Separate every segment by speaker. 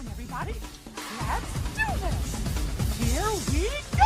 Speaker 1: on, everybody. Let's do this. Here we go!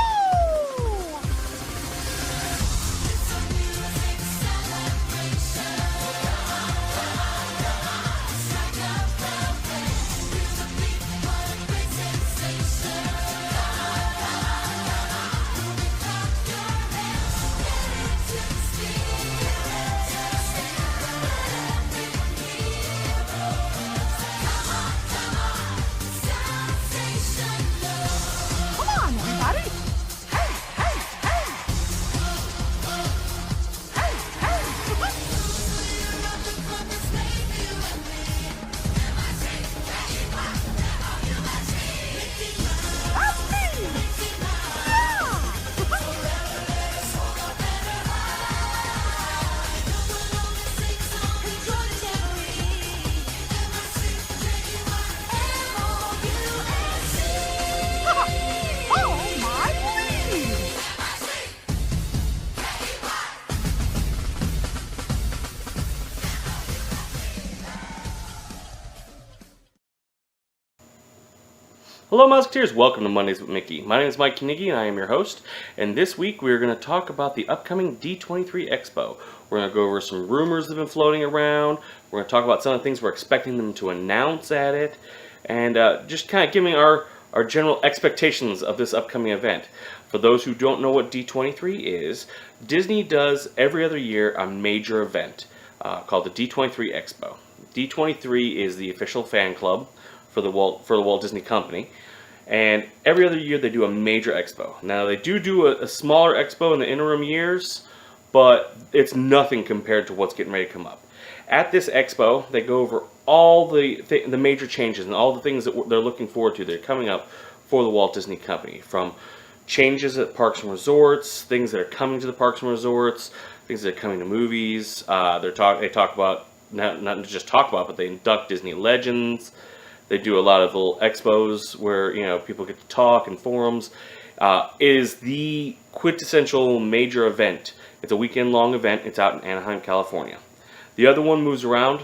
Speaker 2: Hello Musketeers, welcome to Mondays with Mickey. My name is Mike Knigge and I am your host, and this week we're going to talk about the upcoming D23 Expo. We're going to go over some rumors that have been floating around, we're going to talk about some of the things we're expecting them to announce at it, and just kind of giving our general expectations of this upcoming event. For those who don't know what D23 is, Disney does every other year a major event called the D23 Expo. D23 is the official fan club for the Walt Disney Company, and every other year they do a major expo. Now they do a smaller expo in the interim years, but it's nothing compared to what's getting ready to come up. At this expo, they go over all the major changes and all the things that they're looking forward to that are coming up for the Walt Disney Company, from changes at parks and resorts, things that are coming to the parks and resorts, things that are coming to movies. They talk about not just talk about, but they induct Disney legends. They do a lot of little expos where people get to talk and forums. It is the quintessential major event. It's a weekend-long event. It's out in Anaheim, California. The other one moves around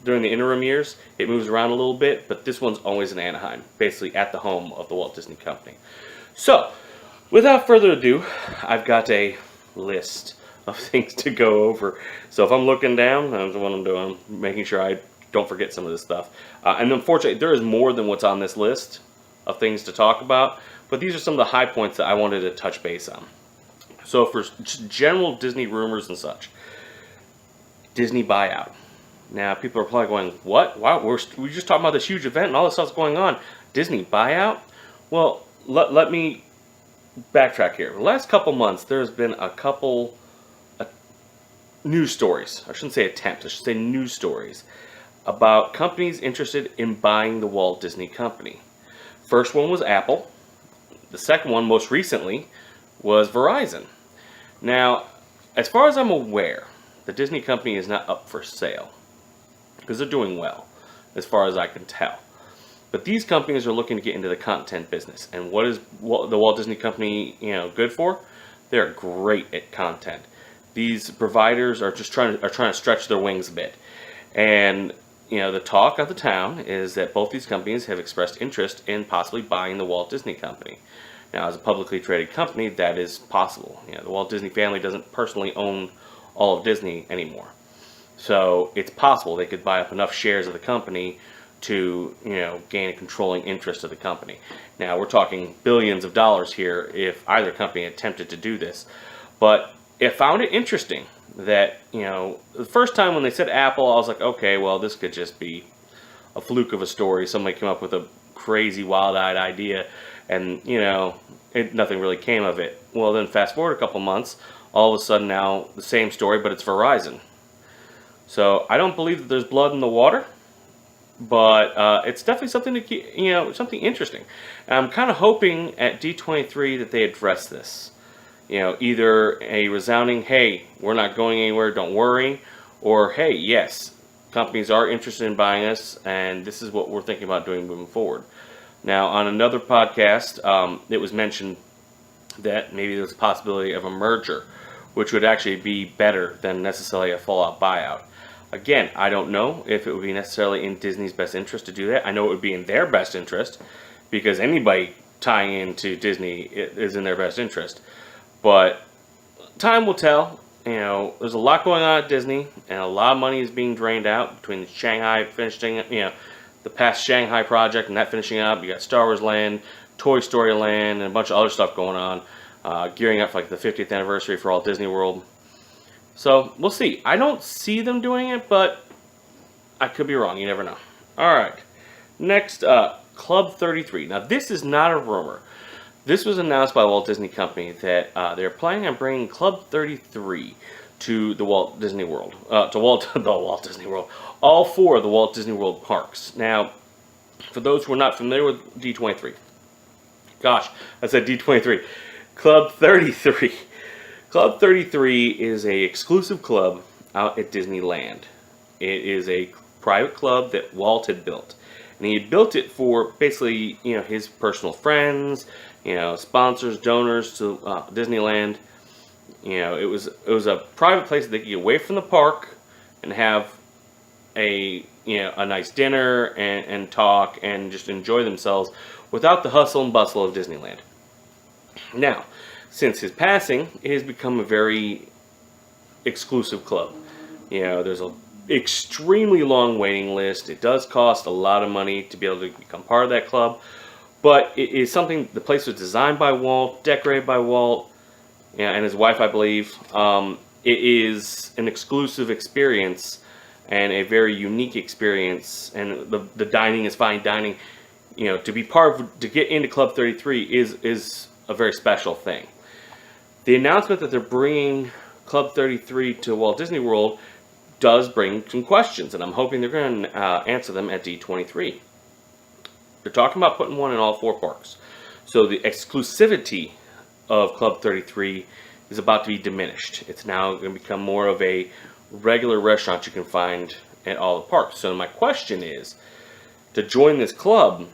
Speaker 2: during the interim years. It moves around a little bit, but this one's always in Anaheim, basically at the home of the Walt Disney Company. So, without further ado, I've got a list of things to go over. So if I'm looking down, that's what I'm doing, making sure I don't forget some of this stuff. And unfortunately, there is more than what's on this list of things to talk about, but these are some of the high points that I wanted to touch base on. So for general Disney rumors and such, Disney buyout. Now, people are probably going, what? Wow, we're just talking about this huge event and all this stuff's going on. Disney buyout? Well, let me backtrack here. The last couple months, there's been a couple news stories. I shouldn't say attempts, I should say news stories about companies interested in buying the Walt Disney Company. First one was Apple. The second one, most recently, was Verizon. Now, as far as I'm aware, the Disney Company is not up for sale because they're doing well, as far as I can tell. But these companies are looking to get into the content business. And what is the Walt Disney Company, good for? They're great at content. These providers are just trying to stretch their wings a bit. And the talk of the town is that both these companies have expressed interest in possibly buying the Walt Disney Company. Now, as a publicly traded company, that is possible. The Walt Disney family doesn't personally own all of Disney anymore. So it's possible they could buy up enough shares of the company to, gain a controlling interest of the company. Now, we're talking billions of dollars here if either company attempted to do this. But I found it interesting that, the first time when they said Apple, I was like, okay, well, this could just be a fluke of a story. Somebody came up with a crazy, wild-eyed idea, and, nothing really came of it. Well, then fast forward a couple months, all of a sudden now the same story, but it's Verizon. So I don't believe that there's blood in the water, but it's definitely something to keep, something interesting. And I'm kind of hoping at D23 that they address this. Either a resounding, hey, we're not going anywhere, don't worry, or hey, yes, companies are interested in buying us, and this is what we're thinking about doing moving forward. Now, on another podcast, it was mentioned that maybe there's a possibility of a merger, which would actually be better than necessarily a full-out buyout. Again, I don't know if it would be necessarily in Disney's best interest to do that. I know it would be in their best interest because anybody tying into Disney is in their best interest. But time will tell. You know, there's a lot going on at Disney, and a lot of money is being drained out between Shanghai finishing, the past Shanghai project and that finishing up. You got Star Wars Land, Toy Story Land, and a bunch of other stuff going on, gearing up for like the 50th anniversary for Walt Disney World. So we'll see. I don't see them doing it, but I could be wrong. You never know. All right. Next up, Club 33. Now this is not a rumor. This was announced by Walt Disney Company that they're planning on bringing Club 33 to the Walt Disney World, the Walt Disney World, all four of the Walt Disney World parks. Now, for those who are not familiar with D23, gosh, I said D23, Club 33. Club 33 is a exclusive club out at Disneyland. It is a private club that Walt had built. And he had built it for basically, his personal friends, sponsors, donors to Disneyland. It was a private place that they could get away from the park and have a nice dinner and talk and just enjoy themselves without the hustle and bustle of Disneyland. Now, since his passing, it has become a very exclusive club. There's a extremely long waiting list. It does cost a lot of money to be able to become part of that club, but it is something. The place was designed by Walt, decorated by Walt, and his wife, I believe. It is an exclusive experience and a very unique experience, and the dining is fine dining. To be to get into Club 33 is a very special thing. The announcement that they're bringing Club 33 to Walt Disney World does bring some questions, and I'm hoping they're going to answer them at D23. They're talking about putting one in all four parks. So the exclusivity of Club 33 is about to be diminished. It's now going to become more of a regular restaurant you can find at all the parks. So my question is, to join this club,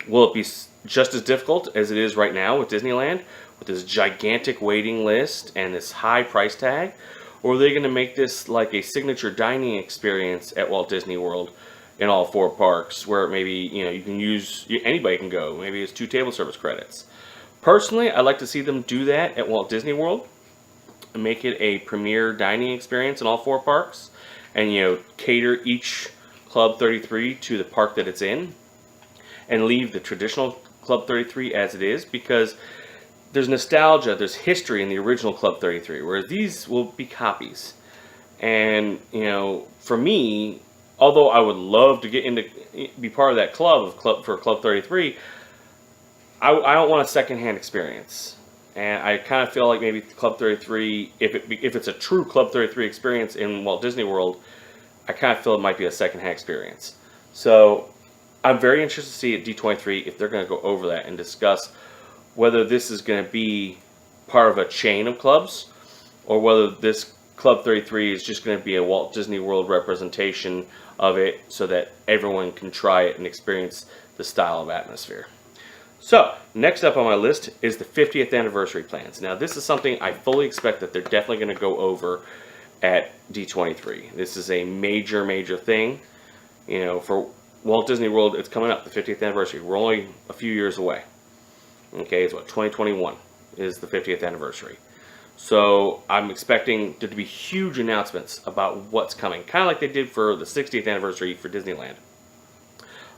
Speaker 2: will it be just as difficult as it is right now with Disneyland, with this gigantic waiting list and this high price tag? Or are they going to make this like a signature dining experience at Walt Disney World in all four parks, where maybe you can use, anybody can go, maybe it's 2 table service credits? Personally, I'd like to see them do that at Walt Disney World and make it a premier dining experience in all four parks, and cater each Club 33 to the park that it's in, and leave the traditional Club 33 as it is, because there's nostalgia, there's history in the original Club 33, whereas these will be copies. And, for me, although I would love to be part of that for Club 33, I don't want a secondhand experience. And I kind of feel like maybe Club 33, if it's a true Club 33 experience in Walt Disney World, I kind of feel it might be a secondhand experience. So I'm very interested to see at D23 if they're going to go over that and discuss whether this is going to be part of a chain of clubs, or whether this Club 33 is just going to be a Walt Disney World representation of it, so that everyone can try it and experience the style of atmosphere. So, next up on my list is the 50th anniversary plans. Now, this is something I fully expect that they're definitely going to go over at D23. This is a major, major thing. For Walt Disney World, it's coming up, the 50th anniversary. We're only a few years away. Okay, it's 2021 is the 50th anniversary. So I'm expecting there to be huge announcements about what's coming, kind of like they did for the 60th anniversary for Disneyland.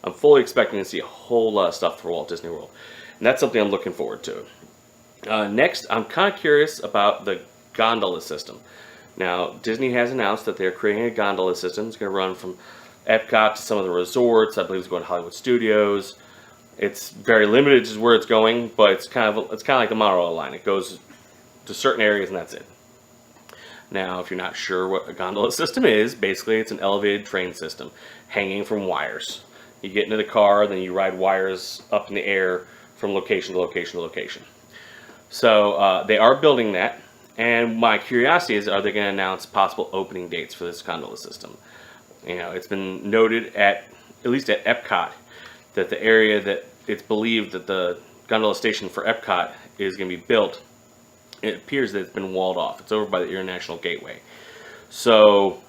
Speaker 2: I'm fully expecting to see a whole lot of stuff for Walt Disney World, and that's something I'm looking forward to. Next, I'm kind of curious about the gondola system. Now, Disney has announced that they're creating a gondola system. It's going to run from Epcot to some of the resorts. I believe it's going to Hollywood Studios. It's very limited to where it's going, but it's kind of like the monorail line. It goes to certain areas and that's it. Now, if you're not sure what a gondola system is, basically it's an elevated train system hanging from wires. You get into the car, then you ride wires up in the air from location to location to location. So they are building that, and my curiosity is, are they going to announce possible opening dates for this gondola system? It's been noted at least at Epcot, that the area that it's believed that the gondola station for Epcot is going to be built, it appears that it's been walled off. It's over by the International Gateway. So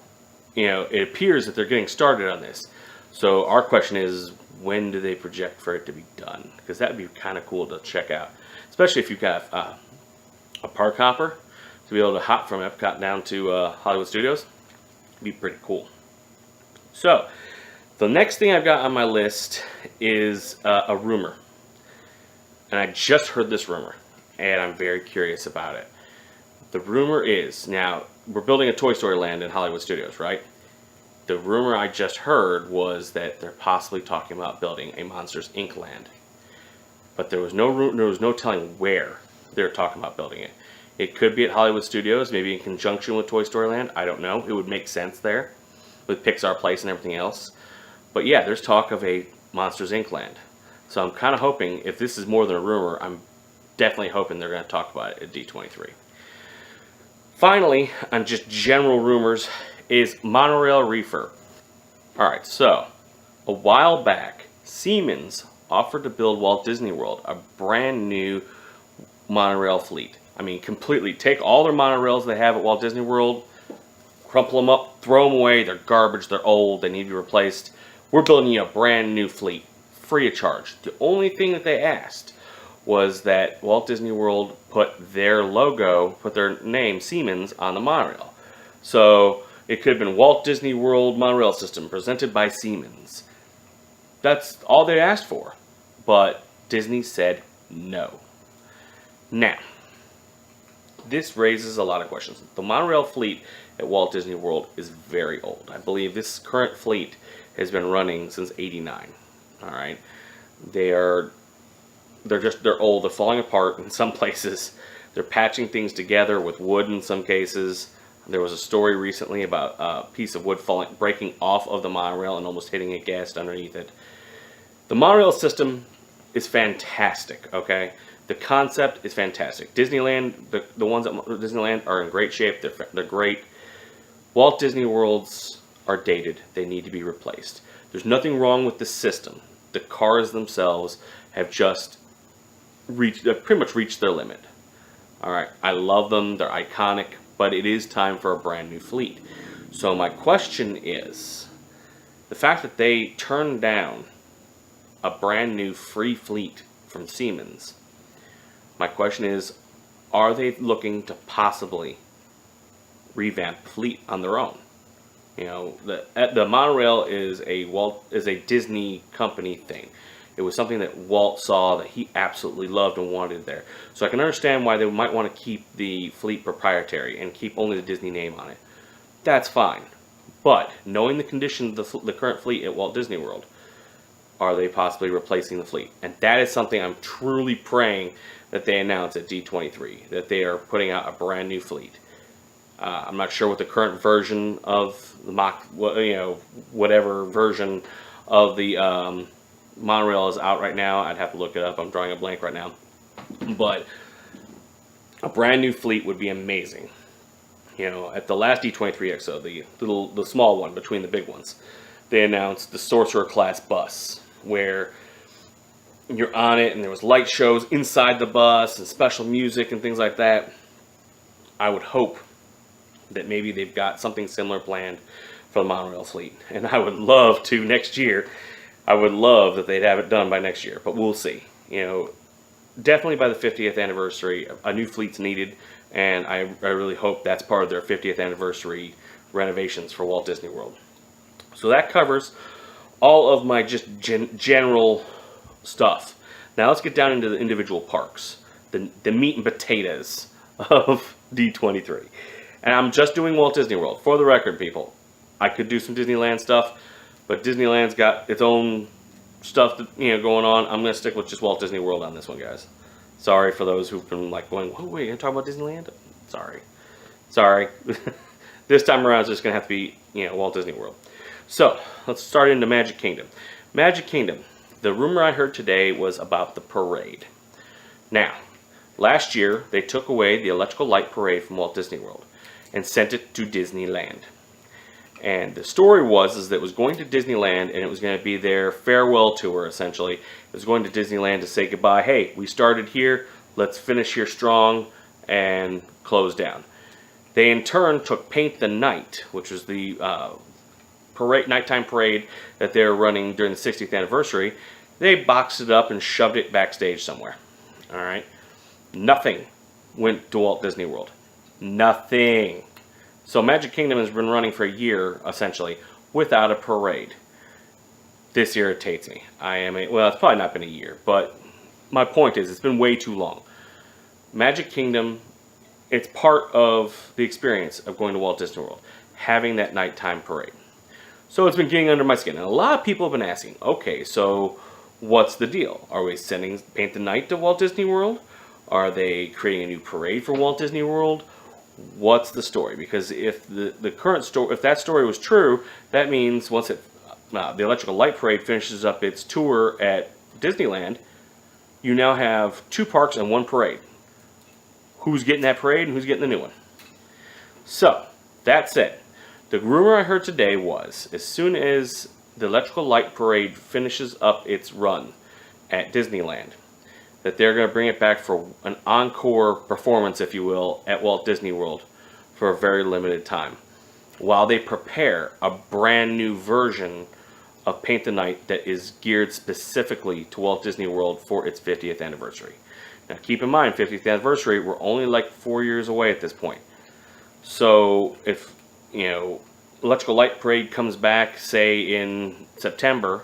Speaker 2: it appears that they're getting started on this. So our question is, when do they project for it to be done? Because that would be kind of cool to check out, especially if you've got a park hopper to be able to hop from Epcot down to Hollywood Studios. It'd be pretty cool. So the next thing I've got on my list is a rumor, and I just heard this rumor, and I'm very curious about it. The rumor is, now we're building a Toy Story Land in Hollywood Studios, right? The rumor I just heard was that they're possibly talking about building a Monsters Inc. land, but there was no telling where they're talking about building it. It could be at Hollywood Studios, maybe in conjunction with Toy Story Land. I don't know. It would make sense there with Pixar Place and everything else. But yeah, there's talk of a Monsters Inc. land. So I'm kind of hoping, if this is more than a rumor, I'm definitely hoping they're going to talk about it at D23. Finally, on just general rumors, is monorail refurb. Alright, so a while back, Siemens offered to build Walt Disney World a brand new monorail fleet. I mean, completely take all their monorails they have at Walt Disney World, crumple them up, throw them away, they're garbage, they're old, they need to be replaced. We're building you a brand new fleet, free of charge. The only thing that they asked was that Walt Disney World put their logo, put their name, Siemens, on the monorail. So it could have been Walt Disney World Monorail System, presented by Siemens. That's all they asked for. But Disney said no. Now, this raises a lot of questions. The monorail fleet at Walt Disney World is very old. I believe this current fleet has been running since '89. All right, they're old. They're falling apart in some places. They're patching things together with wood in some cases. There was a story recently about a piece of wood breaking off of the monorail and almost hitting a guest underneath it. The monorail system is fantastic. Okay. The concept is fantastic. Disneyland, the ones at Disneyland are in great shape. They're great. Walt Disney Worlds are dated. They need to be replaced. There's nothing wrong with the system. The cars themselves have just pretty much reached their limit. All right, I love them. They're iconic, but it is time for a brand new fleet. So my question is, the fact that they turned down a brand new free fleet from Siemens. My question is, are they looking to possibly revamp the fleet on their own? You know, the monorail is a Disney company thing. It was something that Walt saw that he absolutely loved and wanted there. So I can understand why they might want to keep the fleet proprietary and keep only the Disney name on it. That's fine. But knowing the condition of the current fleet at Walt Disney World, are they possibly replacing the fleet? And that is something I'm truly praying that they announce at D23, that they are putting out a brand new fleet. I'm not sure what the current version of the whatever version of the monorail is out right now. I'd have to look it up. I'm drawing a blank right now. But a brand new fleet would be amazing. You know, at the last D23 Expo, the small one between the big ones, they announced the Sorcerer class bus, where you're on it and there was light shows inside the bus and special music and things like that. I would hope that maybe they've got something similar planned for the monorail fleet. And I would love to next year. I would love that they'd have it done by next year, but we'll see. You know, definitely by the 50th anniversary, a new fleet's needed, and I really hope that's part of their 50th anniversary renovations for Walt Disney World. So that covers all of my just general stuff. Now let's get down into the individual parks, the meat and potatoes of D23. And I'm just doing Walt Disney World. For the record, people, I could do some Disneyland stuff, but Disneyland's got its own stuff that, going on. I'm going to stick with just Walt Disney World on this one, guys. Sorry for those who've been like going, "Oh, wait, you're going to talk about Disneyland?" Sorry. This time around, it's just going to have to be, Walt Disney World. So let's start into Magic Kingdom. Magic Kingdom. The rumor I heard today was about the parade. Now, last year they took away the electrical light parade from Walt Disney World and sent it to Disneyland. And the story was that it was going to Disneyland and it was going to be their farewell tour, essentially. It was going to Disneyland to say goodbye. Hey, we started here, let's finish here strong and close down. They in turn took Paint the Night, which was the nighttime parade that they were running during the 60th anniversary. They boxed it up and shoved it backstage somewhere. All right, nothing went to Walt Disney World. Nothing. So Magic Kingdom has been running for a year essentially without a parade. This irritates me. Well, it's probably not been a year, but my point is it's been way too long. Magic Kingdom, it's part of the experience of going to Walt Disney World, having that nighttime parade. So it's been getting under my skin. And a lot of people have been asking, okay, so what's the deal? Are we sending Paint the Night to Walt Disney World? Are they creating a new parade for Walt Disney World? What's the story? Because if the current story, if that story was true, that means once the Electrical Light Parade finishes up its tour at Disneyland, you now have 2 parks and 1 parade. Who's getting that parade and who's getting the new one? So, that said, the rumor I heard today was, as soon as the Electrical Light Parade finishes up its run at Disneyland, that they're going to bring it back for an encore performance, if you will, at Walt Disney World for a very limited time, while they prepare a brand new version of Paint the Night that is geared specifically to Walt Disney World for its 50th anniversary. Now keep in mind, 50th anniversary, we're only like 4 years away at this point. So if, Electrical Light Parade comes back, say in September,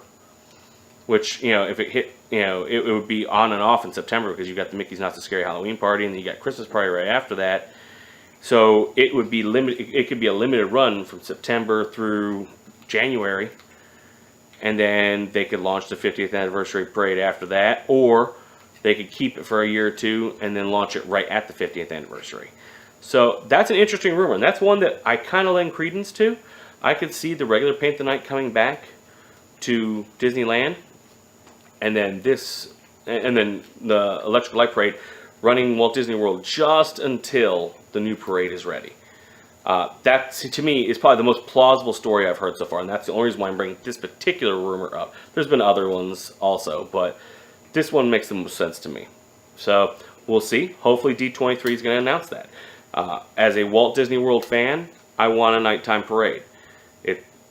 Speaker 2: which, if it hit, it would be on and off in September because you've got the Mickey's Not So Scary Halloween Party and then you got Christmas Party right after that. So it would be limited. It could be a limited run from September through January, and then they could launch the 50th anniversary parade after that, or they could keep it for a year or two and then launch it right at the 50th anniversary. So that's an interesting rumor, and that's one that I kind of lend credence to. I could see the regular Paint the Night coming back to Disneyland, and then the Electrical Light Parade running Walt Disney World just until the new parade is ready. That, to me, is probably the most plausible story I've heard so far, and that's the only reason why I'm bringing this particular rumor up. There's been other ones also, but this one makes the most sense to me. So we'll see. Hopefully D23 is going to announce that. As a Walt Disney World fan, I want a nighttime parade.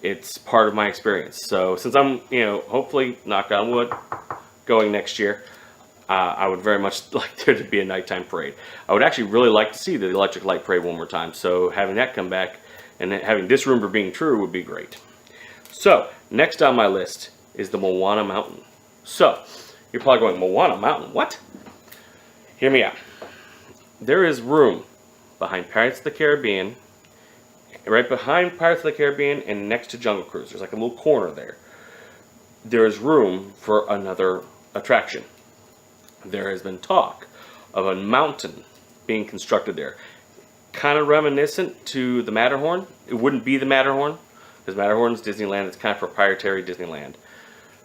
Speaker 2: It's part of my experience. So since I'm, hopefully, knock on wood, going next year, I would very much like there to be a nighttime parade. I would actually really like to see the Electric Light Parade one more time. So having that come back and having this rumor being true would be great. So next on my list is the Moana Mountain. So you're probably going, Moana Mountain, what? Hear me out. There is room behind Pirates of the Caribbean, right behind Pirates of the Caribbean and next to Jungle Cruise. There's like a little corner there. There is room for another attraction. There has been talk of a mountain being constructed there. Kind of reminiscent to the Matterhorn. It wouldn't be the Matterhorn, because Matterhorn's Disneyland. It's kind of proprietary Disneyland.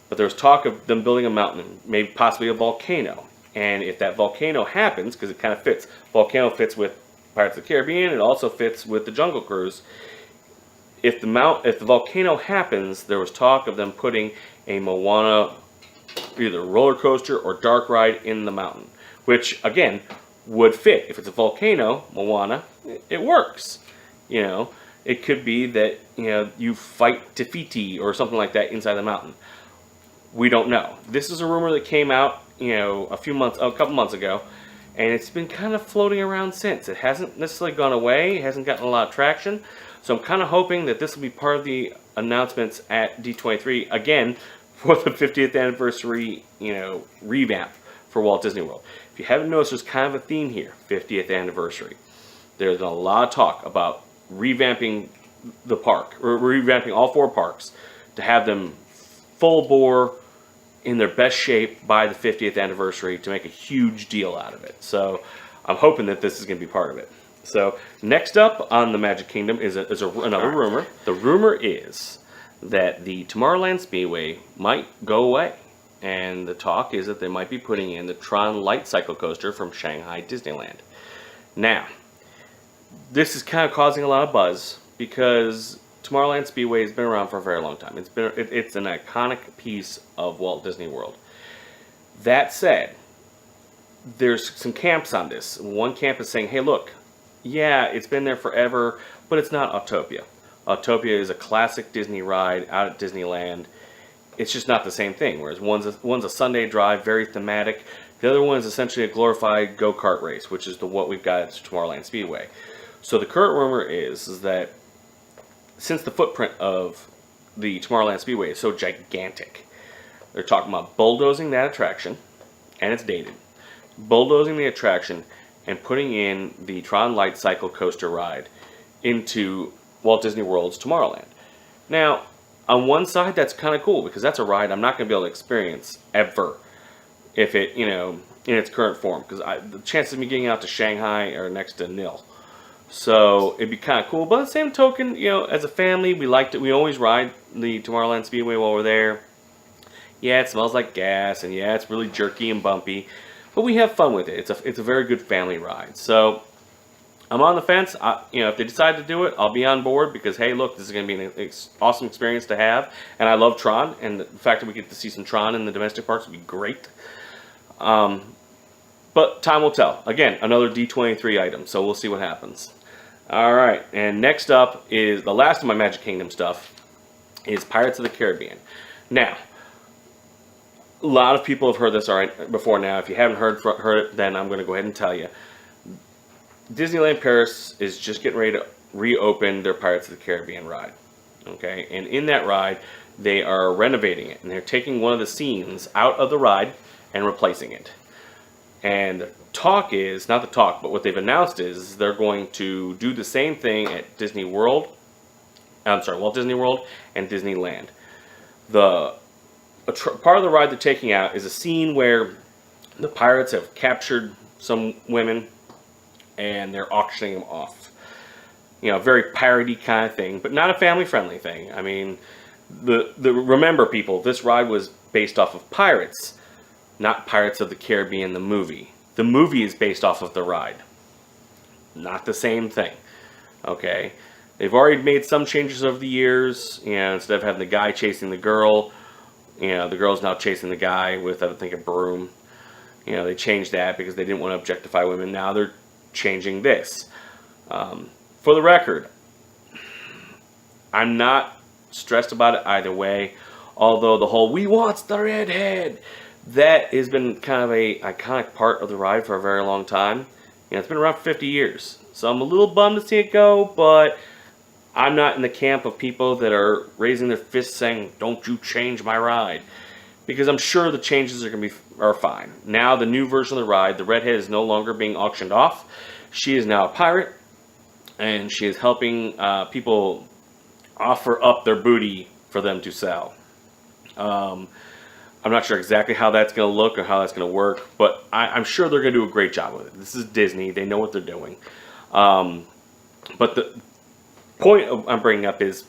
Speaker 2: But there was talk of them building a mountain, maybe possibly a volcano. And if that volcano happens, because it kind of fits, volcano fits with Pirates of the Caribbean, it also fits with the Jungle Cruise. If the volcano happens, there was talk of them putting a Moana either roller coaster or dark ride in the mountain, which again would fit. If it's a volcano, Moana, it works. It could be that you fight Te Fiti or something like that inside the mountain. We don't know. This is a rumor that came out a couple months ago, and it's been kind of floating around since. It hasn't necessarily gone away. It hasn't gotten a lot of traction. So I'm kind of hoping that this will be part of the announcements at D23 again for the 50th anniversary, revamp for Walt Disney World. If you haven't noticed, there's kind of a theme here, 50th anniversary. There's a lot of talk about revamping the park, or revamping all 4 parks to have them full bore in their best shape by the 50th anniversary to make a huge deal out of it. So I'm hoping that this is going to be part of it. So next up on the Magic Kingdom is another rumor. The rumor is that the Tomorrowland Speedway might go away, and the talk is that they might be putting in the Tron Light Cycle coaster from Shanghai Disneyland. Now, this is kind of causing a lot of buzz because Tomorrowland Speedway has been around for a very long time. It's an iconic piece of Walt Disney World. That said, there's some camps on this. One camp is saying, hey look, yeah, it's been there forever, but it's not Autopia. Autopia is a classic Disney ride out at Disneyland. It's just not the same thing. Whereas one's a Sunday drive, very thematic. The other one is essentially a glorified go-kart race, which is what we've got at Tomorrowland Speedway. So the current rumor is that since the footprint of the Tomorrowland Speedway is so gigantic, they're talking about bulldozing that attraction, and it's dated. Bulldozing the attraction and putting in the Tron Light Cycle coaster ride into Walt Disney World's Tomorrowland. Now, on one side, that's kind of cool because that's a ride I'm not going to be able to experience ever if it, in its current form. Because the chances of me getting out to Shanghai are next to nil. So it'd be kind of cool. But on the same token, as a family, we liked it. We always ride the Tomorrowland Speedway while we're there. Yeah, it smells like gas, and yeah, it's really jerky and bumpy. But we have fun with it. It's a very good family ride. So I'm on the fence. If they decide to do it, I'll be on board because, hey, look, this is going to be an awesome experience to have. And I love Tron, and the fact that we get to see some Tron in the domestic parks would be great. But time will tell. Again, another D23 item, so we'll see what happens. All right, and next up is the last of my Magic Kingdom stuff is Pirates of the Caribbean. Now, a lot of people have heard this before now. If you haven't heard it, then I'm going to go ahead and tell you. Disneyland Paris is just getting ready to reopen their Pirates of the Caribbean ride. Okay, and in that ride, they are renovating it, and they're taking one of the scenes out of the ride and replacing it. And talk is, not the talk, but what they've announced is they're going to do the same thing at Walt Disney World and Disneyland. Part of the ride they're taking out is a scene where the pirates have captured some women and they're auctioning them off. Very piratey kind of thing, but not a family-friendly thing. I mean, remember, people, this ride was based off of Pirates, not Pirates of the Caribbean, the movie. The movie is based off of the ride. Not the same thing. Okay? They've already made some changes over the years. Instead of having the guy chasing the girl, the girl's now chasing the guy with, I think, a broom. They changed that because they didn't want to objectify women. Now they're changing this. For the record, I'm not stressed about it either way. Although the whole "we wants the redhead," that has been kind of a iconic part of the ride for a very long time. It's been around for 50 years. So I'm a little bummed to see it go, but I'm not in the camp of people that are raising their fists saying, "Don't you change my ride." Because I'm sure the changes are fine. Now the new version of the ride, the redhead is no longer being auctioned off. She is now a pirate, and she is helping people offer up their booty for them to sell. I'm not sure exactly how that's going to look or how that's going to work, but I'm sure they're going to do a great job with it. This is Disney. They know what they're doing. But the point I'm bringing up is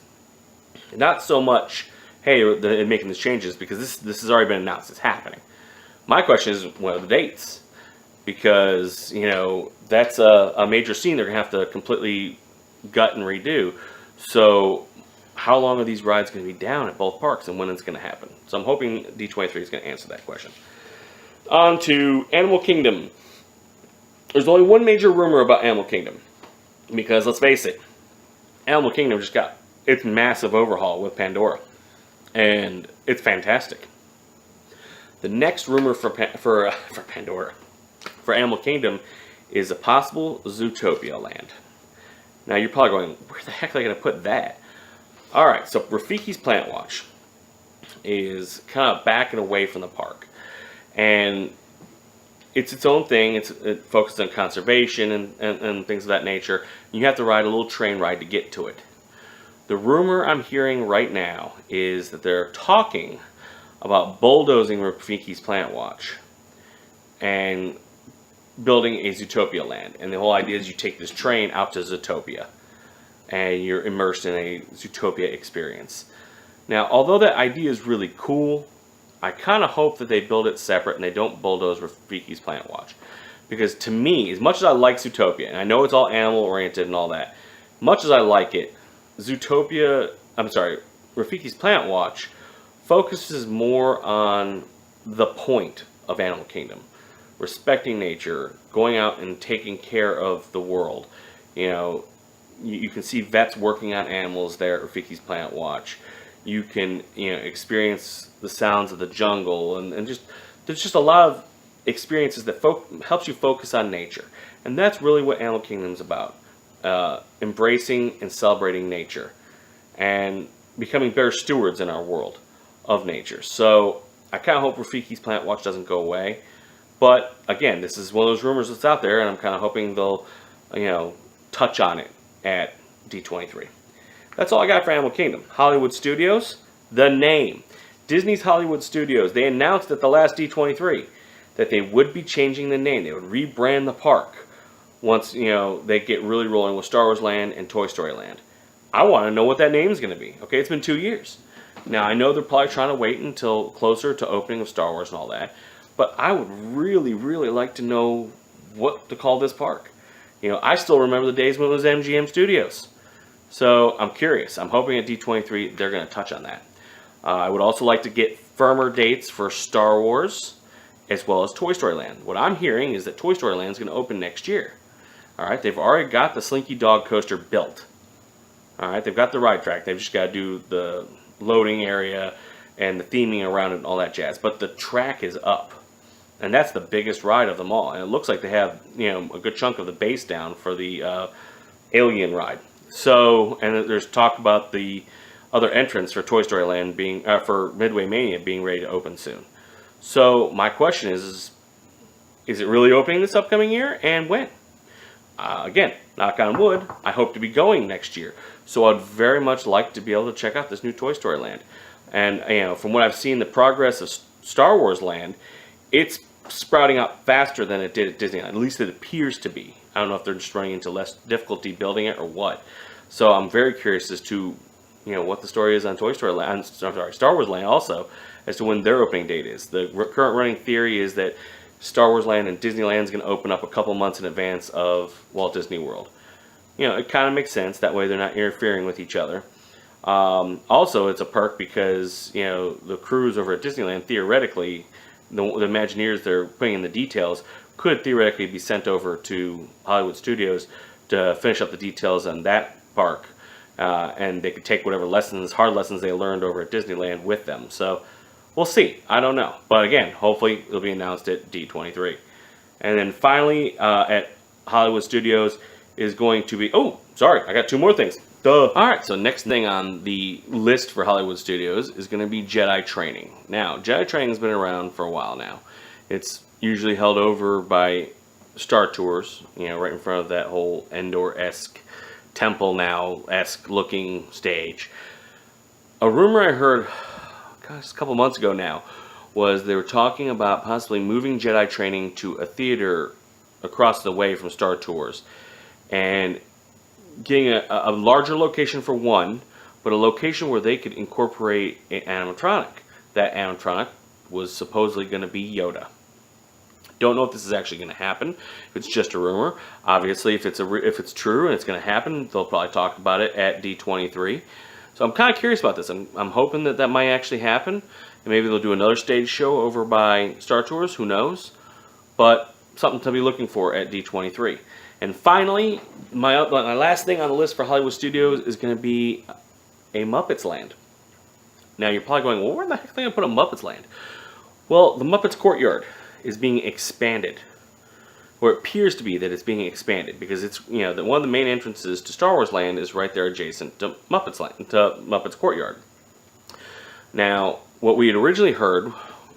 Speaker 2: not so much, hey, they're making these changes, because this has already been announced. It's happening. My question is, what are the dates? Because, that's a major scene they're going to have to completely gut and redo. So how long are these rides going to be down at both parks, and when it's going to happen? So I'm hoping D23 is going to answer that question. On to Animal Kingdom. There's only one major rumor about Animal Kingdom, because let's face it, Animal Kingdom just got its massive overhaul with Pandora, and it's fantastic. The next rumor for Pandora, for Animal Kingdom, is a possible Zootopia land. Now you're probably going, where the heck are they going to put that? Alright, so Rafiki's Plant Watch is kind of backing away from the park. And it's its own thing. It focuses on conservation and things of that nature. You have to ride a little train ride to get to it. The rumor I'm hearing right now is that they're talking about bulldozing Rafiki's Plant Watch and building a Zootopia land. And the whole idea is you take this train out to Zootopia and you're immersed in a Zootopia experience. Now, although that idea is really cool, I kind of hope that they build it separate and they don't bulldoze Rafiki's Plant Watch. Because to me, as much as I like Zootopia, and I know it's all animal oriented and all that, much as I like it, Rafiki's Plant Watch focuses more on the point of Animal Kingdom. Respecting nature, going out and taking care of the world. You know, you can see vets working on animals there at Rafiki's Planet Watch. You can, you know, experience the sounds of the jungle, and just there's just a lot of experiences that helps you focus on nature, and that's really what Animal Kingdom's about: embracing and celebrating nature, and becoming better stewards in our world of nature. So I kind of hope Rafiki's Planet Watch doesn't go away, but again, this is one of those rumors that's out there, and I'm kind of hoping they'll, you know, touch on it at D23. That's all I got for Animal Kingdom. Hollywood Studios, the name. Disney's Hollywood Studios, they announced at the last D23 that they would be changing the name. They would rebrand the park once, you know, they get really rolling with Star Wars Land and Toy Story Land. I want to know what that name is going to be. Okay, it's been 2 years. Now, I know they're probably trying to wait until closer to opening of Star Wars and all that, but I would really, really like to know what to call this park. You know, I still remember the days when it was MGM Studios. So I'm curious. I'm hoping at D23 they're going to touch on that. I would also like to get firmer dates for Star Wars as well as Toy Story Land. What I'm hearing is that Toy Story Land is going to open next year. All right, they've already got the Slinky Dog coaster built. All right, they've got the ride track. They've just got to do the loading area and the theming around it and all that jazz. But the track is up, and that's the biggest ride of them all. And it looks like they have, you know, a good chunk of the base down for the Alien ride. So, and there's talk about the other entrance for Toy Story Land being, for Midway Mania being ready to open soon. So my question is it really opening this upcoming year, and when? Again, knock on wood, I hope to be going next year. So I'd very much like to be able to check out this new Toy Story Land. And, you know, from what I've seen, the progress of Star Wars Land, it's sprouting up faster than it did at Disneyland. At least it appears to be. I don't know if they're just running into less difficulty building it or what. So I'm very curious as to, you know, what the story is on Toy Story Land, Star Wars Land also, as to when their opening date is. The current running theory is that Star Wars Land and Disneyland is going to open up a couple months in advance of Walt Disney World. You know, it kind of makes sense. That way they're not interfering with each other. Also, it's a perk because, you know, the crews over at Disneyland, theoretically, the Imagineers they're putting in the details could theoretically be sent over to Hollywood Studios to finish up the details on that park. And they could take whatever lessons, hard lessons they learned over at Disneyland with them. So we'll see. I don't know. But again, hopefully it'll be announced at D23. And then finally, at Hollywood Studios is going to be... Oh, sorry. I got two more things. Duh. All right. So next thing on the list for Hollywood Studios is going to be Jedi training. Now, Jedi training has been around for a while now. It's usually held over by Star Tours, you know, right in front of that whole Endor-esque temple now-esque looking stage. A rumor I heard, gosh, a couple months ago now, was they were talking about possibly moving Jedi training to a across the way from Star Tours, and getting a larger location for one, but a location where they could incorporate an animatronic. That animatronic was supposedly going to be Yoda. Don't know if this is actually going to happen. If it's just a rumor, obviously, if it's true and it's going to happen, they'll probably talk about it at D23. So I'm kind of curious about this. I'm hoping that that might actually happen, and maybe they'll do another stage show over by Star Tours. Who knows? But something to be looking for at D23. And finally, my last thing on the list for Hollywood Studios is going to be a Muppets Land. Now you're probably going, well, where the heck are they going to put a Muppets Land? Well, the Muppets Courtyard is being expanded, or it appears to be that it's being expanded, because it's, you know, that one of the main entrances to Star Wars Land is right there adjacent to Muppets Land, to Muppets Courtyard. Now, what we had originally heard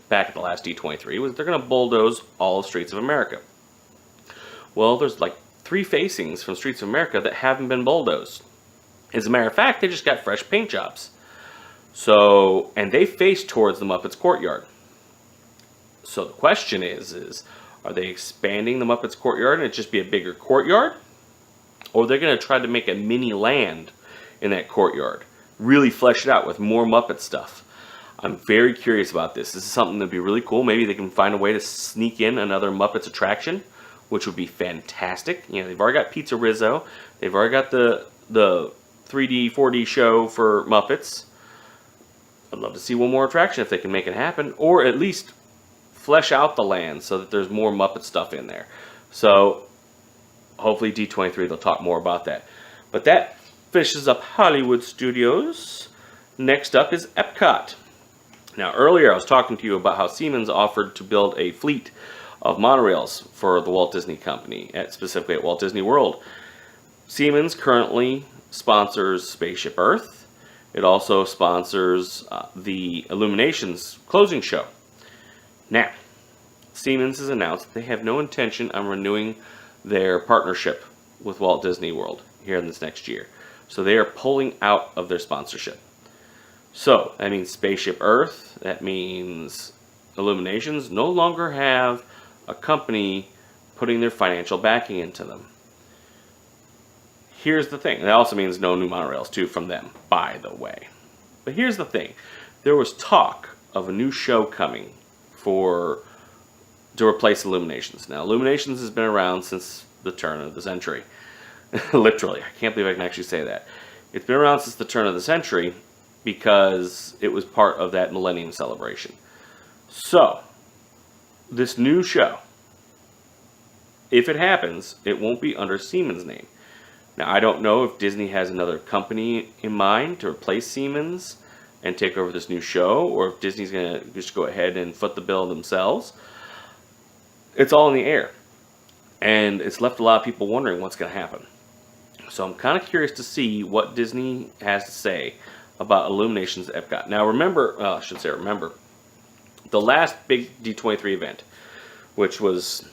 Speaker 2: back at the last D23 was they're going to bulldoze all of Streets of America. Well, there's like 3 facings from Streets of America that haven't been bulldozed. As a matter of fact, they just got fresh paint jobs. So, and they face towards the Muppets Courtyard. So the question is are they expanding the Muppets Courtyard and it just be a bigger courtyard? Or they're going to try to make a mini land in that courtyard, really flesh it out with more Muppet stuff. I'm very curious about this. This is something that would be really cool. Maybe they can find a way to sneak in another Muppets attraction, which would be fantastic. You know, they've already got Pizza Rizzo. They've already got the 3D, 4D show for Muppets. I'd love to see one more attraction if they can make it happen, or at least flesh out the land so that there's more Muppet stuff in there. So hopefully D23 they'll talk more about that. But that finishes up Hollywood Studios. Next up is Epcot. Now earlier I was talking to you about how Siemens offered to build a fleet of monorails for the Walt Disney Company, specifically at Walt Disney World. Siemens currently sponsors Spaceship Earth. It also sponsors the Illuminations closing show. Now, Siemens has announced that they have no intention on renewing their partnership with Walt Disney World here in this next year. So they are pulling out of their sponsorship. So that means Spaceship Earth, that means Illuminations no longer have a company putting their financial backing into them. Here's the thing. That also means no new monorails too from them, by the way. But here's the thing. There was talk of a new show coming to replace Illuminations. Now, Illuminations has been around since the turn of the century. Literally. I can't believe I can actually say that. It's been around since the turn of the century because it was part of that Millennium Celebration. So, this new show, if it happens, it won't be under Siemens' name. Now, I don't know if Disney has another company in mind to replace Siemens and take over this new show, or if Disney's going to just go ahead and foot the bill themselves. It's all in the air. And it's left a lot of people wondering what's going to happen. So I'm kind of curious to see what Disney has to say about Illuminations at Epcot. Now remember, the last big D23 event, which was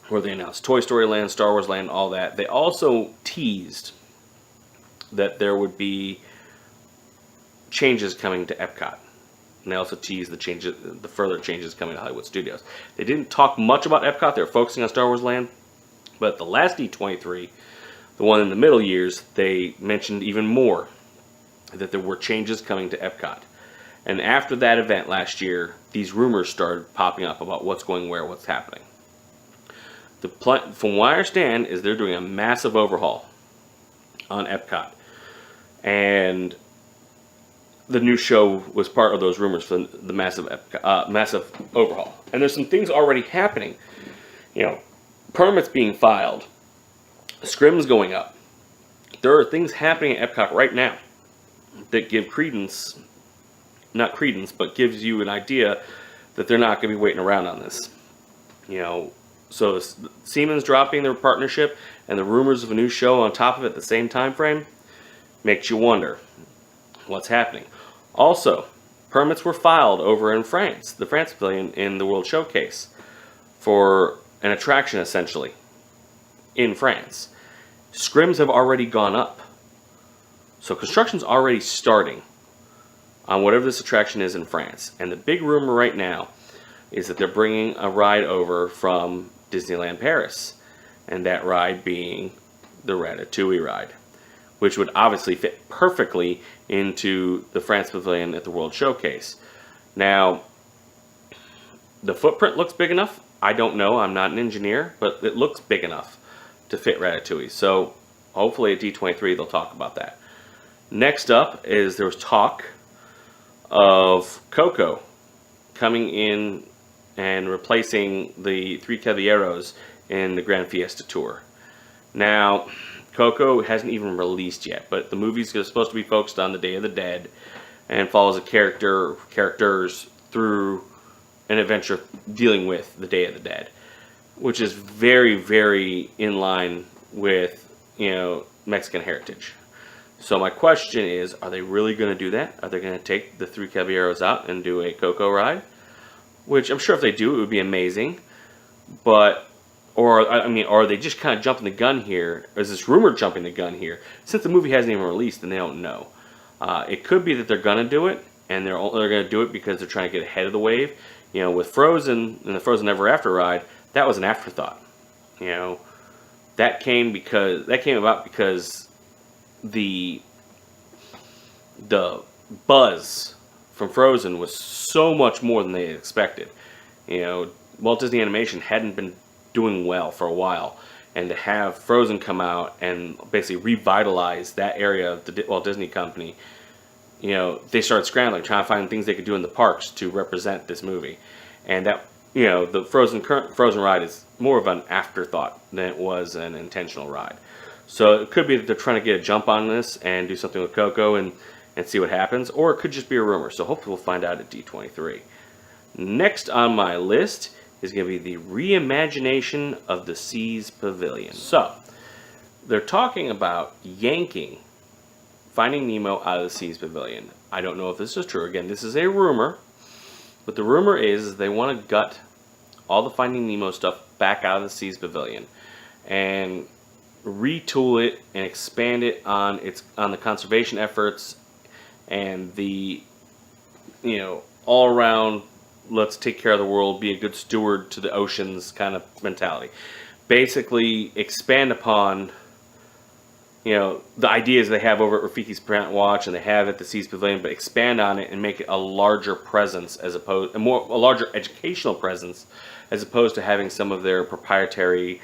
Speaker 2: where they announced Toy Story Land, Star Wars Land, all that, they also teased that there would be changes coming to Epcot. And they also teased the further changes coming to Hollywood Studios. They didn't talk much about Epcot. They were focusing on Star Wars Land. But the last D23, the one in the middle years, they mentioned even more that there were changes coming to Epcot. And after that event last year, these rumors started popping up about what's going where, what's happening. From what I understand, is they're doing a massive overhaul on Epcot. And the new show was part of those rumors for the massive overhaul. And there's some things already happening. You know, permits being filed, scrims going up. There are things happening at Epcot right now that give credence, not credence, but gives you an idea that they're not going to be waiting around on this. You know, so Siemens dropping their partnership and the rumors of a new show on top of it at the same time frame makes you wonder what's happening. Also, permits were filed over in France, the France Pavilion in the World Showcase, for an attraction essentially in France. Scrims have already gone up. So construction's already starting on whatever this attraction is in France. And the big rumor right now is that they're bringing a ride over from Disneyland Paris. And that ride being the Ratatouille ride, which would obviously fit perfectly into the France Pavilion at the World Showcase. Now, the footprint looks big enough. I don't know. I'm not an engineer, but it looks big enough to fit Ratatouille. So hopefully at D23 they'll talk about that. Next up is there was talk of Coco coming in and replacing the Three Caballeros in the Grand Fiesta Tour. Now, Coco hasn't even released yet, but the movie's supposed to be focused on the Day of the Dead and follows characters through an adventure dealing with the Day of the Dead, which is very, very in line with, you know, Mexican heritage. So my question is, are they really going to do that? Are they going to take the Three Caballeros out and do a Coco ride? Which I'm sure if they do, it would be amazing. But, or are they just kind of jumping the gun here? Or is this rumor jumping the gun here? Since the movie hasn't even released and they don't know. It could be that they're going to do it, and they're going to do it because they're trying to get ahead of the wave. You know, with Frozen and the Frozen Ever After ride, that was an afterthought. You know, that came about because the buzz from Frozen was so much more than they had expected. You know, Walt Disney Animation hadn't been doing well for a while, and to have Frozen come out and basically revitalize that area of the Walt Disney Company, you know, they started scrambling, trying to find things they could do in the parks to represent this movie. And that, the Frozen ride is more of an afterthought than it was an intentional ride. So it could be that they're trying to get a jump on this and do something with Coco and see what happens, or it could just be a rumor. So hopefully we'll find out at D23. Next on my list is going to be the reimagination of the Seas Pavilion. So they're talking about yanking Finding Nemo out of the Seas Pavilion. I don't know if this is true. Again, this is a rumor, but the rumor is they want to gut all the Finding Nemo stuff back out of the Seas Pavilion and retool it and expand it on the conservation efforts and the all around let's take care of the world, be a good steward to the oceans kind of mentality. Basically expand upon the ideas they have over at Rafiki's Plant Watch and they have at the Seas Pavilion, but expand on it and make it a larger presence a larger educational presence as opposed to having some of their proprietary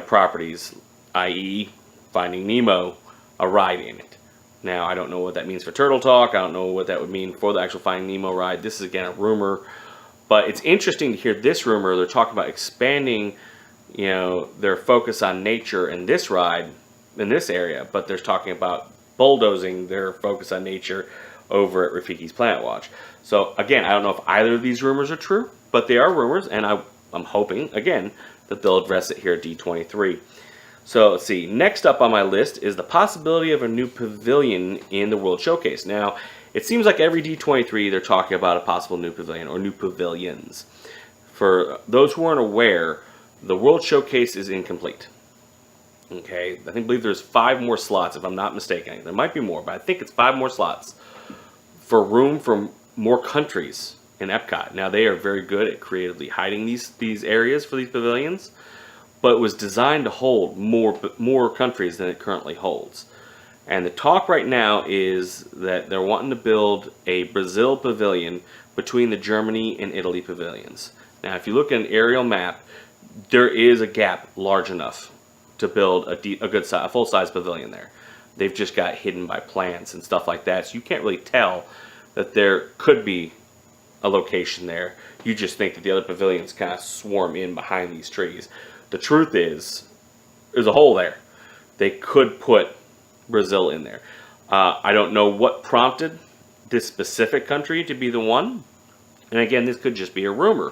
Speaker 2: properties, i.e. Finding Nemo, a ride in it. Now, I don't know what that means for Turtle Talk. I don't know what that would mean for the actual Finding Nemo ride. This is, again, a rumor. But it's interesting to hear this rumor. They're talking about expanding, their focus on nature in this ride, in this area. But they're talking about bulldozing their focus on nature over at Rafiki's Plant Watch. So, again, I don't know if either of these rumors are true. But they are rumors. And I'm hoping, again, that they'll address it here at D23. So let's see, next up on my list is the possibility of a new pavilion in the World Showcase. Now, it seems like every D23 they're talking about a possible new pavilion or new pavilions. For those who aren't aware, the World Showcase is incomplete. Okay, I believe there's 5 more slots if I'm not mistaken. There might be more, but I think it's 5 more slots for room for more countries in Epcot. Now, they are very good at creatively hiding these areas for these pavilions. But it was designed to hold more countries than it currently holds. And the talk right now is that they're wanting to build a Brazil pavilion between the Germany and Italy pavilions. Now, if you look at an aerial map, there is a gap large enough to build a full-size pavilion there. They've just got hidden by plants and stuff like that, so you can't really tell that there could be a location there. You just think that the other pavilions kind of swarm in behind these trees. The truth is, there's a hole there. They could put Brazil in there. I don't know what prompted this specific country to be the one. And again, this could just be a rumor.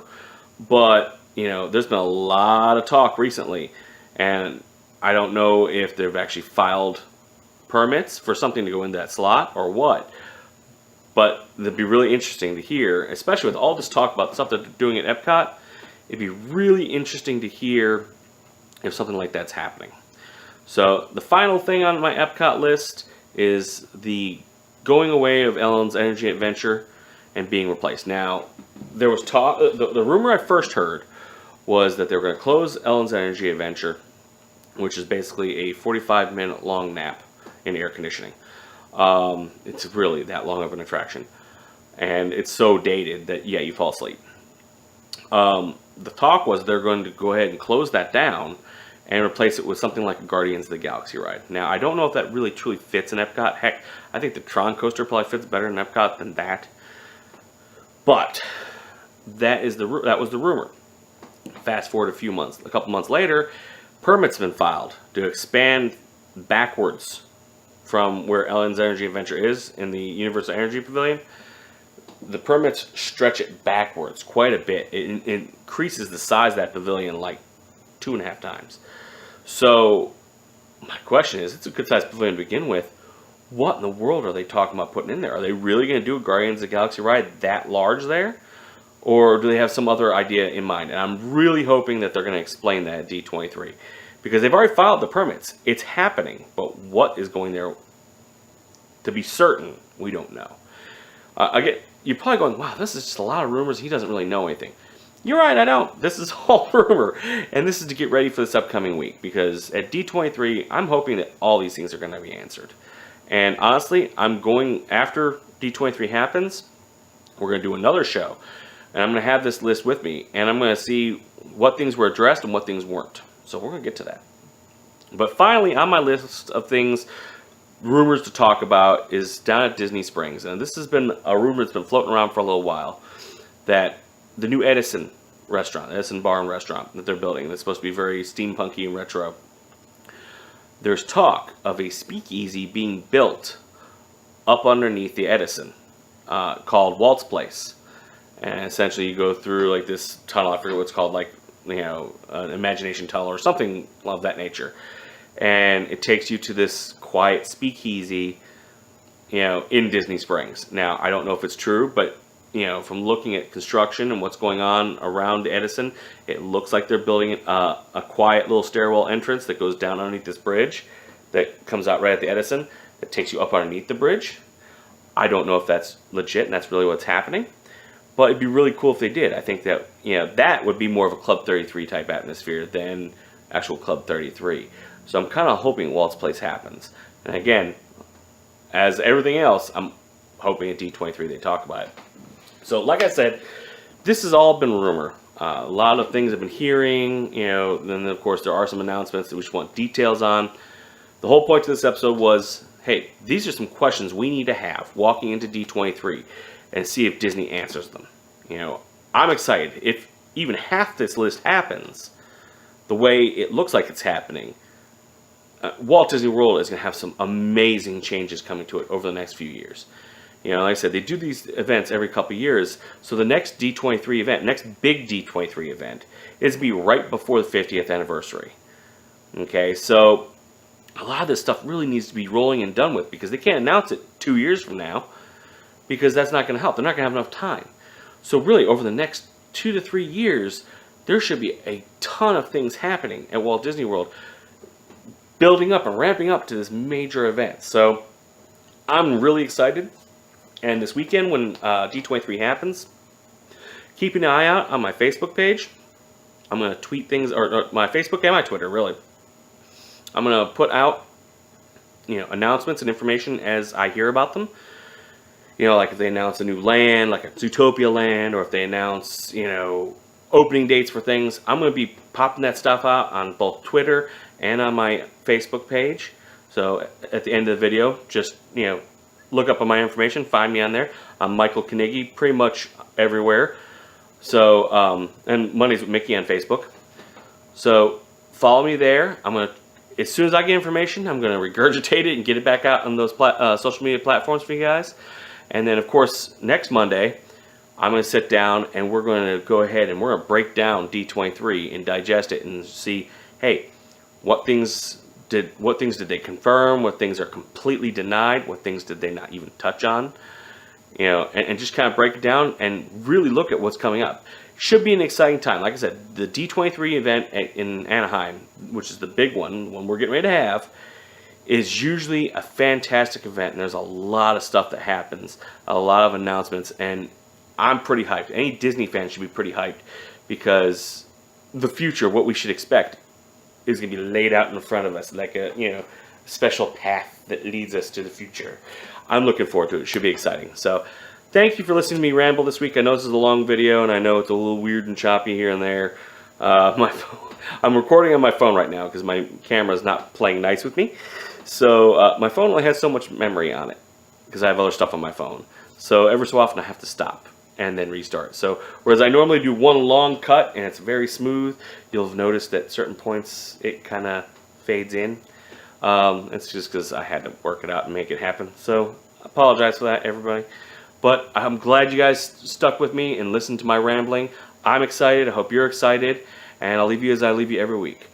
Speaker 2: But, there's been a lot of talk recently. And I don't know if they've actually filed permits for something to go in that slot or what. But it'd be really interesting to hear, especially with all this talk about stuff that they're doing at Epcot. It'd be really interesting to hear if something like that's happening. So the final thing on my Epcot list is the going away of Ellen's Energy Adventure and being replaced. Now, there was talk. The rumor I first heard was that they were going to close Ellen's Energy Adventure, which is basically a 45-minute long nap in air conditioning. It's really that long of an attraction, and it's so dated that you fall asleep. The talk was they're going to go ahead and close that down and replace it with something like a Guardians of the Galaxy ride. Now, I don't know if that really truly fits in Epcot. Heck, I think the Tron coaster probably fits better in Epcot than that. But that was the rumor. Fast forward a couple months later, permits have been filed to expand backwards from where Ellen's Energy Adventure is in the Universal Energy Pavilion. The permits stretch it backwards quite a bit. It increases the size of that pavilion like 2.5 times. So my question is, it's a good sized pavilion to begin with. What in the world are they talking about putting in there? Are they really going to do a Guardians of the Galaxy ride that large there? Or do they have some other idea in mind? And I'm really hoping that they're going to explain that at D23. Because they've already filed the permits. It's happening. But what is going there? To be certain, we don't know. Again, you're probably going, wow, this is just a lot of rumors. He doesn't really know anything. You're right, I don't. This is all rumor. And this is to get ready for this upcoming week. Because at D23, I'm hoping that all these things are going to be answered. And honestly, I'm going, after D23 happens, we're going to do another show. And I'm going to have this list with me. And I'm going to see what things were addressed and what things weren't. So we're going to get to that. But finally, on my list of things, rumors to talk about, is down at Disney Springs. And this has been a rumor that's been floating around for a little while, that the new Edison restaurant, Edison Bar and Restaurant that they're building. That's supposed to be very steampunky and retro. There's talk of a speakeasy being built up underneath the Edison, called Walt's Place. And essentially you go through like this tunnel, I forget what it's called, like, you know, an imagination tunnel or something of that nature. And it takes you to this quiet speakeasy, you know, in Disney Springs. Now, I don't know if it's true, but, you know, from looking at construction and what's going on around Edison, it looks like they're building a quiet little stairwell entrance that goes down underneath this bridge that comes out right at the Edison that takes you up underneath the bridge. I don't know if that's legit and that's really what's happening, but it'd be really cool if they did. I think that, you know, that would be more of a Club 33 type atmosphere than actual Club 33. So I'm kind of hoping Walt's Place happens. And again, as everything else, I'm hoping at D23 they talk about it. So like I said, this has all been rumor. A lot of things I've been hearing, you know, then of course there are some announcements that we just want details on. The whole point of this episode was, hey, these are some questions we need to have walking into D23 and see if Disney answers them. You know, I'm excited. If even half this list happens the way it looks like it's happening, Walt Disney World is going to have some amazing changes coming to it over the next few years. You know, like I said, they do these events every couple of years, so the next D23 event, next big D23 event, is going to be right before the 50th anniversary. Okay, so a lot of this stuff really needs to be rolling and done with, because they can't announce it 2 years from now, because that's not going to help. They're not going to have enough time. So really, over the next 2 to 3 years, there should be a ton of things happening at Walt Disney World, building up and ramping up to this major event. So I'm really excited. And this weekend when D23 happens, keep an eye out on my Facebook page. I'm going to tweet things, or my Facebook and my Twitter, really. I'm going to put out, you know, announcements and information as I hear about them. You know, like if they announce a new land, like a Zootopia land, or if they announce, you know, opening dates for things, I'm going to be popping that stuff out on both Twitter and on my Facebook page. So at the end of the video, just, you know, look up on my information, find me on there. I'm Michael Knigge, pretty much everywhere. So, and Mondays with Mickey on Facebook. So follow me there. I'm going to, as soon as I get information, I'm going to regurgitate it and get it back out on those social media platforms for you guys. And then, of course, next Monday, I'm going to sit down and we're going to go ahead and we're going to break down D23 and digest it and see, hey, what things did they confirm? What things are completely denied? What things did they not even touch on? You know, and just kind of break it down and really look at what's coming up. Should be an exciting time. Like I said, the D23 event in Anaheim, which is the big one we're getting ready to have, is usually a fantastic event. And there's a lot of stuff that happens, a lot of announcements, and I'm pretty hyped. Any Disney fan should be pretty hyped, because the future, what we should expect, is going to be laid out in front of us like a, you know, special path that leads us to the future. I'm looking forward to it. It should be exciting. So thank you for listening to me ramble this week. I know this is a long video and I know it's a little weird and choppy here and there. I'm recording on my phone right now because my camera is not playing nice with me. So my phone only has so much memory on it because I have other stuff on my phone. So every so often I have to stop and then restart. So whereas I normally do one long cut and it's very smooth, you'll have noticed that certain points it kind of fades in. It's just because I had to work it out and make it happen. So I apologize for that, everybody. But I'm glad you guys stuck with me and listened to my rambling. I'm excited. I hope you're excited. And I'll leave you as I leave you every week.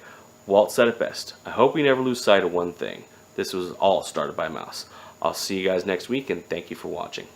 Speaker 2: Walt said it best. I hope we never lose sight of one thing. This was all started by a mouse. I'll see you guys next week, and thank you for watching.